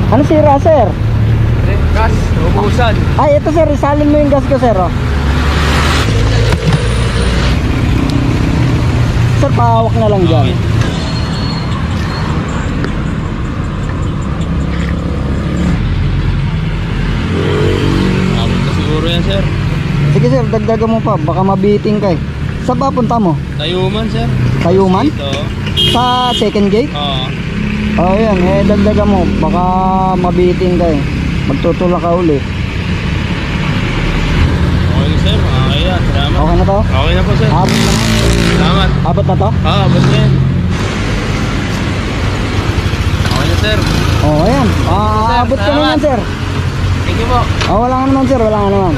Ano sira, sir? Gas, ubusan. Ay, ito sir, isalin mo yung gas ko, sir, oh. Sir, pahawak na lang dyan. Abot na siguro yan, sir. Sige sir, dagdagan mo pa, baka mabiting ka eh. Saan ba punta mo? Tayuman, sir. Tayuman? Ito. Sa second gate? Oo. Oh, yan, eh dagdagan mo, baka mabiting ka eh. Magtutulak ka uli. Okay na, sir. Okay yan. Salamat. Okay na to? Okay na po, sir. Abot na. Salamat. Abot na to? Abot na yan. Okay na, sir. Oh, ayan. Abot ka Salamat. naman sir. Thank you po. Oh, wala nga naman sir, wala nga naman.